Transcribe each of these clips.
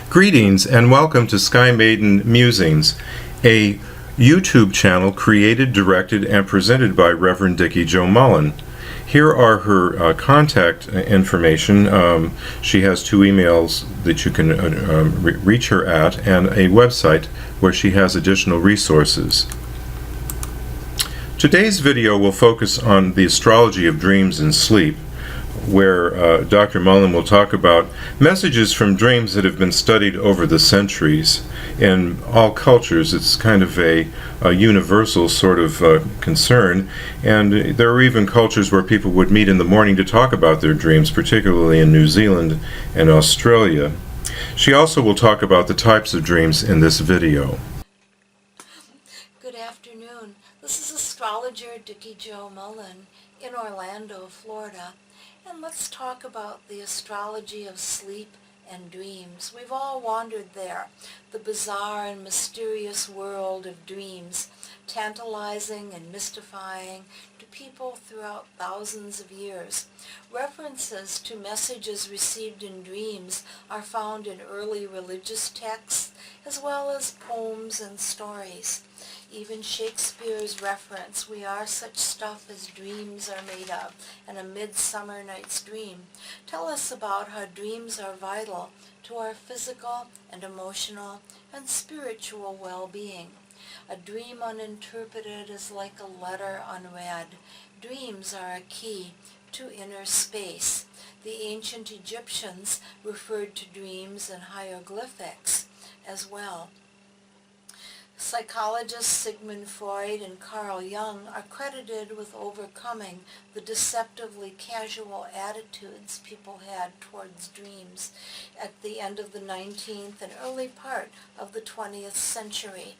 Greetings and welcome to Sky Maiden Musings, a YouTube channel created, directed, and presented by Reverend Dikki Jo Mullen. Here are her contact information. She has two emails that you can reach her at, and a website where she has additional resources. Today's video will focus on the astrology of dreams and sleep, where Dr. Mullen will talk about messages from dreams that have been studied over the centuries. In all cultures, it's kind of a universal sort of concern, and there are even cultures where people would meet in the morning to talk about their dreams, particularly in New Zealand and Australia. She also will talk about the types of dreams in this video. Good afternoon. This is astrologer Dikki Jo Mullen in Orlando, Florida. And let's talk about the astrology of sleep and dreams. We've all wandered there, the bizarre and mysterious world of dreams, tantalizing and mystifying to people throughout thousands of years. References to messages received in dreams are found in early religious texts, as well as poems and stories. Even Shakespeare's reference, "We are such stuff as dreams are made of," and "A Midsummer Night's Dream," tell us about how dreams are vital to our physical and emotional and spiritual well-being. A dream uninterpreted is like a letter unread. Dreams are a key to inner space. The ancient Egyptians referred to dreams in hieroglyphics as well. Psychologists Sigmund Freud and Carl Jung are credited with overcoming the deceptively casual attitudes people had towards dreams at the end of the 19th and early part of the 20th century.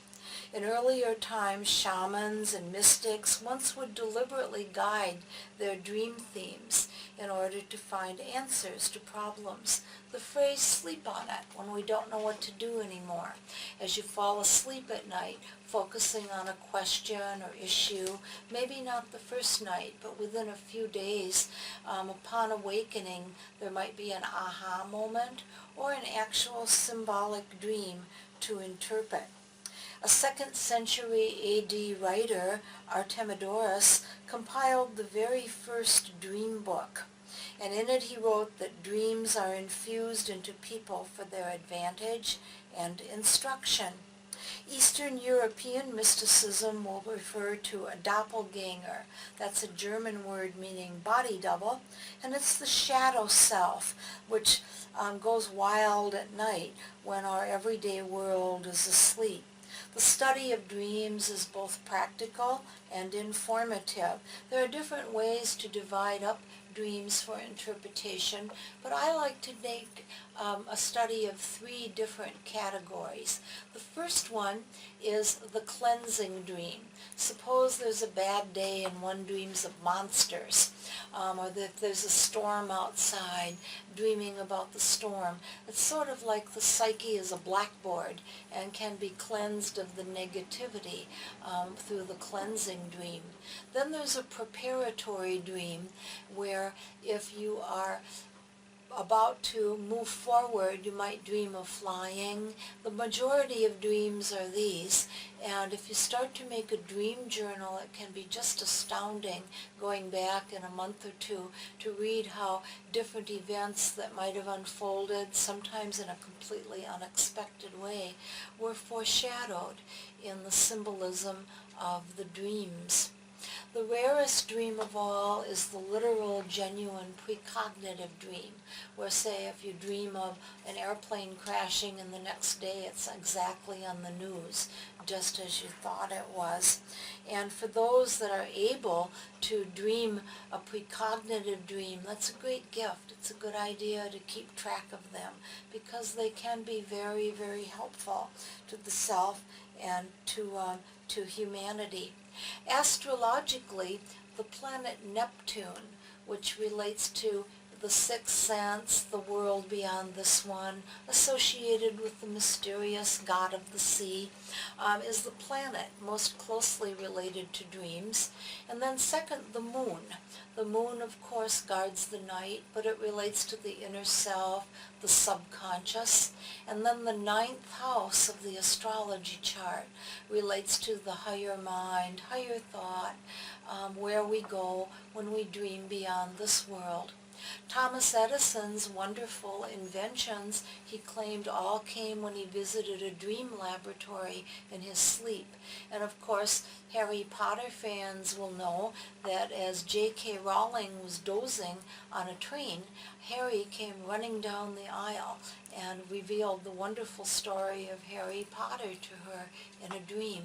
In earlier times, shamans and mystics once would deliberately guide their dream themes in order to find answers to problems. The phrase "sleep on it" when we don't know what to do anymore. As you fall asleep at night, focusing on a question or issue, maybe not the first night, but within a few days, upon awakening, there might be an aha moment or an actual symbolic dream to interpret. A 2nd century AD writer, Artemidorus, compiled the very first dream book, and in it he wrote that dreams are infused into people for their advantage and instruction. Eastern European mysticism will refer to a doppelganger. That's a German word meaning body double, and it's the shadow self, which goes wild at night when our everyday world is asleep. The study of dreams is both practical and informative. There are different ways to divide up dreams for interpretation, but I like to make a study of 3 different categories. The first one is the cleansing dream. Suppose there's a bad day and one dreams of monsters, or that there's a storm outside, dreaming about the storm. It's sort of like the psyche is a blackboard and can be cleansed of the negativity through the cleansing dream. Then there's a preparatory dream where if you are about to move forward, you might dream of flying. The majority of dreams are these, and if you start to make a dream journal, it can be just astounding going back in a month or two to read how different events that might have unfolded, sometimes in a completely unexpected way, were foreshadowed in the symbolism of the dreams. The rarest dream of all is the literal, genuine, precognitive dream, where, say, if you dream of an airplane crashing and the next day it's exactly on the news, just as you thought it was. And for those that are able to dream a precognitive dream, that's a great gift. It's a good idea to keep track of them because they can be very, very helpful to the self and to humanity. Astrologically, the planet Neptune, which relates to the sixth sense, the world beyond this one, associated with the mysterious god of the sea, is the planet most closely related to dreams. And then second, the moon. The moon, of course, guards the night, but it relates to the inner self, the subconscious. And then the ninth house of the astrology chart relates to the higher mind, higher thought, where we go when we dream beyond this world. Thomas Edison's wonderful inventions, he claimed, all came when he visited a dream laboratory in his sleep. And of course, Harry Potter fans will know that as J.K. Rowling was dozing on a train, Harry came running down the aisle and revealed the wonderful story of Harry Potter to her in a dream.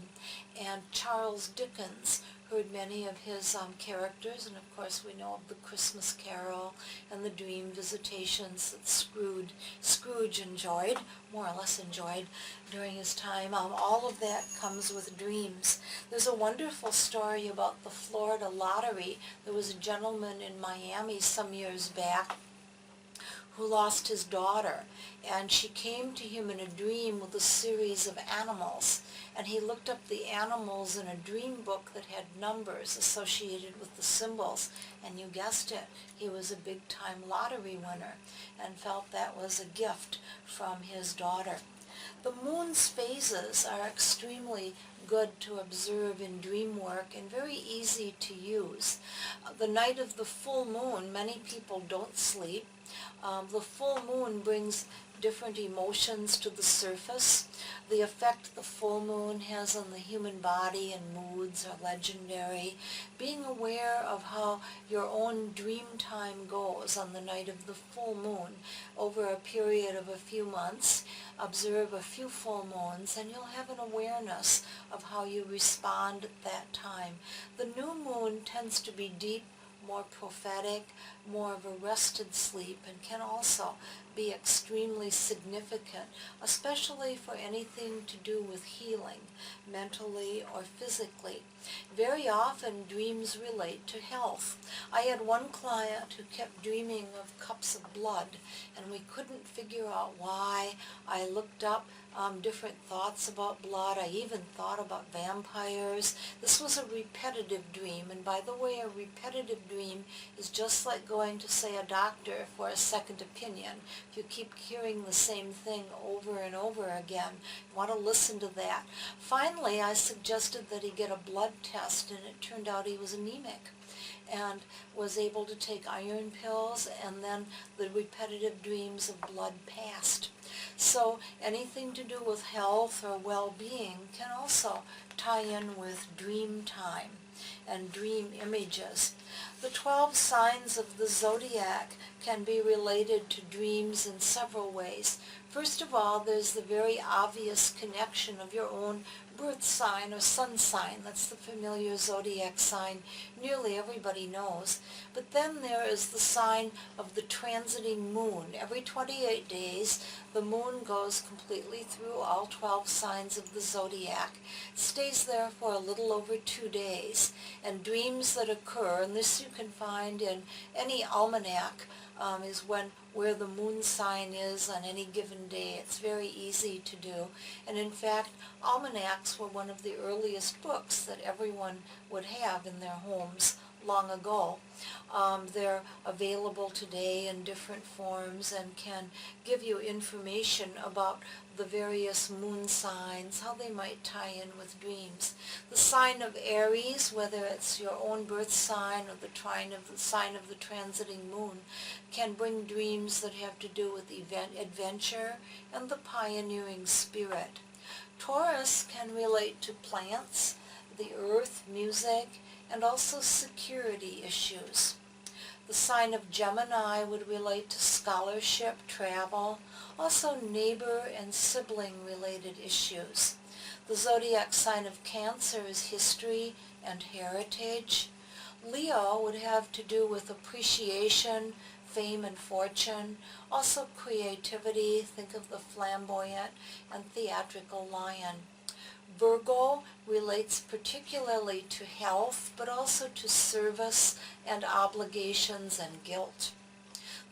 And Charles Dickens heard many of his characters, and of course we know of the Christmas Carol and the dream visitations that Scrooge enjoyed, more or less enjoyed, during his time. All of that comes with dreams. There's a wonderful story about the Florida lottery. There was a gentleman in Miami some years back who lost his daughter, and she came to him in a dream with a series of animals, and he looked up the animals in a dream book that had numbers associated with the symbols, and you guessed it, he was a big-time lottery winner and felt that was a gift from his daughter. The moon's phases are extremely good to observe in dream work and very easy to use. The night of the full moon, many people don't sleep. The full moon brings different emotions to the surface. The effect the full moon has on the human body and moods are legendary. Being aware of how your own dream time goes on the night of the full moon over a period of a few months, observe a few full moons, and you'll have an awareness of how you respond at that time. The new moon tends to be deep, more prophetic, more of a rested sleep, and can also be extremely significant, especially for anything to do with healing, mentally or physically. Very often dreams relate to health. I had one client who kept dreaming of cups of blood, and we couldn't figure out why. I looked up different thoughts about blood. I even thought about vampires. This was a repetitive dream, and by the way, a repetitive dream is just like going to, say, a doctor for a second opinion. If you keep hearing the same thing over and over again, you want to listen to that. Finally, I suggested that he get a blood test, and it turned out he was anemic and was able to take iron pills, and then the repetitive dreams of blood passed. So anything to do with health or well-being can also tie in with dream time and dream images. The 12 signs of the zodiac can be related to dreams in several ways. First of all, there's the very obvious connection of your own birth sign or sun sign. That's the familiar zodiac sign nearly everybody knows. But then there is the sign of the transiting moon. Every 28 days, the moon goes completely through all 12 signs of the zodiac. It stays there for a little over 2 days. And dreams that occur, and this you can find in any almanac, is where the moon sign is on any given day. It's very easy to do. And in fact, almanacs were one of the earliest books that everyone would have in their homes long ago. They're available today in different forms and can give you information about the various moon signs, how they might tie in with dreams. The sign of Aries, whether it's your own birth sign or the sign of the transiting moon, can bring dreams that have to do with adventure and the pioneering spirit. Taurus can relate to plants, the earth, music, and also security issues. The sign of Gemini would relate to scholarship, travel, also neighbor and sibling related issues. The zodiac sign of Cancer is history and heritage. Leo would have to do with appreciation, fame and fortune, also creativity. Think of the flamboyant and theatrical lion. Virgo relates particularly to health, but also to service and obligations and guilt.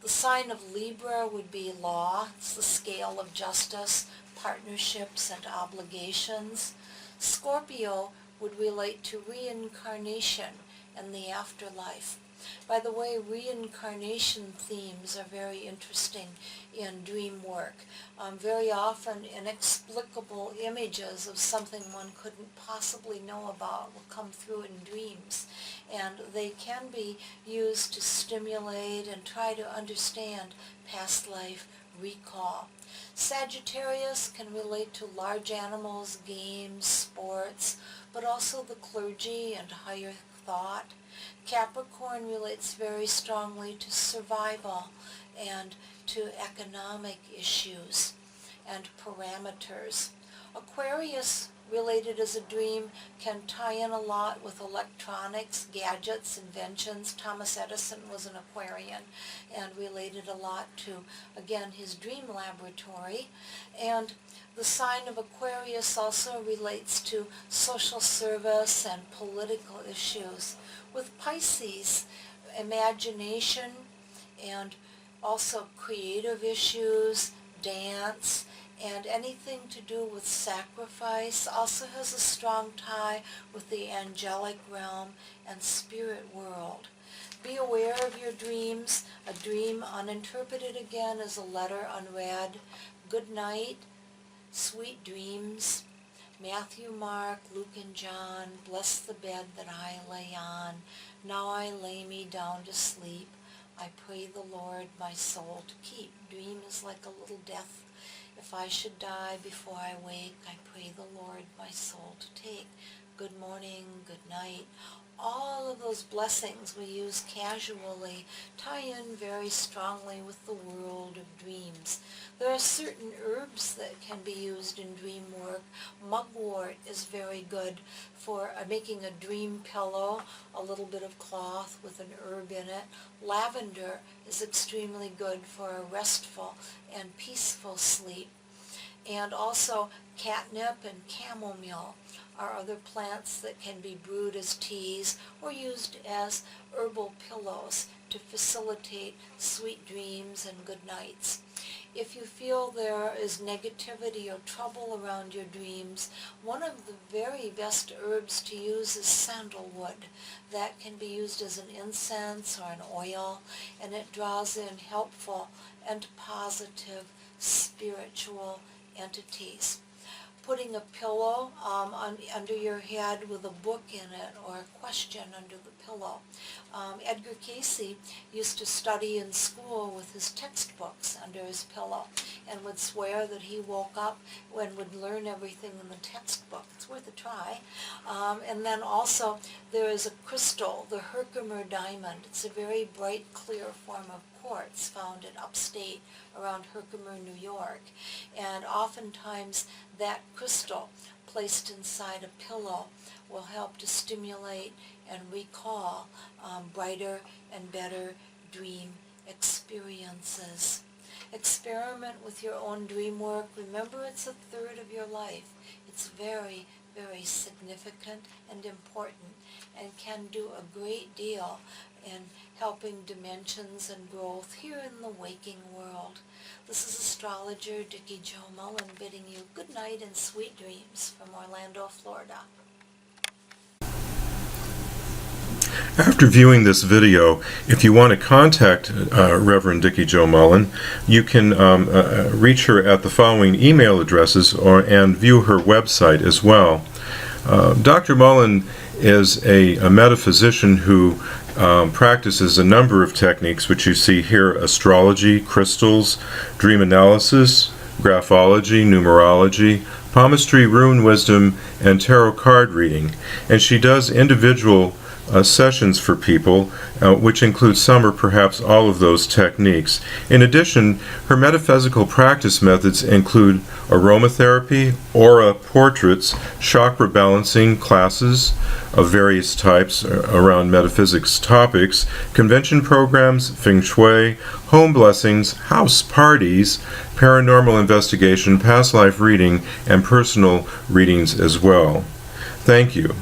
The sign of Libra would be law. It's the scale of justice, partnerships, and obligations. Scorpio would relate to reincarnation and the afterlife. By the way, reincarnation themes are very interesting in dream work. Very often inexplicable images of something one couldn't possibly know about will come through in dreams, and they can be used to stimulate and try to understand past life recall. Sagittarius can relate to large animals, games, sports, but also the clergy and higher thought. Capricorn relates very strongly to survival and to economic issues and parameters. Aquarius, related as a dream, can tie in a lot with electronics, gadgets, inventions. Thomas Edison was an Aquarian and related a lot to, again, his dream laboratory. And the sign of Aquarius also relates to social service and political issues. With Pisces, imagination and also creative issues, dance, and anything to do with sacrifice also has a strong tie with the angelic realm and spirit world. Be aware of your dreams. A dream uninterpreted, again, is a letter unread. Good night, sweet dreams. Matthew, Mark, Luke, and John, bless the bed that I lay on. Now I lay me down to sleep. I pray the Lord my soul to keep. Dream is like a little death. If I should die before I wake, I pray the Lord my soul to take. Good morning, good night. All of those blessings we use casually tie in very strongly with the world of dreams. There are certain herbs that can be used in dream work. Mugwort is very good for making a dream pillow, a little bit of cloth with an herb in it. Lavender is extremely good for a restful and peaceful sleep. And also catnip and chamomile are other plants that can be brewed as teas or used as herbal pillows to facilitate sweet dreams and good nights. If you feel there is negativity or trouble around your dreams, one of the very best herbs to use is sandalwood. That can be used as an incense or an oil, and it draws in helpful and positive spiritual entities. Putting a pillow under your head with a book in it or a question under the pillow. Edgar Cayce used to study in school with his textbooks under his pillow and would swear that he woke up and would learn everything in the textbook. It's worth a try. And then also there is a crystal, the Herkimer diamond. It's a very bright, clear form of quartz found in upstate around Herkimer, New York. And oftentimes that crystal placed inside a pillow will help to stimulate and recall brighter and better dream experiences. Experiment with your own dream work. Remember, it's a third of your life. It's very, very significant and important and can do a great deal in helping dimensions and growth here in the waking world. This is astrologer Dikki Jo Mullen bidding you good night and sweet dreams from Orlando, Florida. After viewing this video, if you want to contact Reverend Dikki Jo Mullen, you can reach her at the following email addresses and view her website as well. Dr. Mullen is a metaphysician who practices a number of techniques which you see here: astrology, crystals, dream analysis, graphology, numerology, palmistry, rune wisdom, and tarot card reading. And she does individual sessions for people, which include some or perhaps all of those techniques. In addition, her metaphysical practice methods include aromatherapy, aura portraits, chakra balancing classes of various types around metaphysics topics, convention programs, feng shui, home blessings, house parties, paranormal investigation, past life reading, and personal readings as well. Thank you.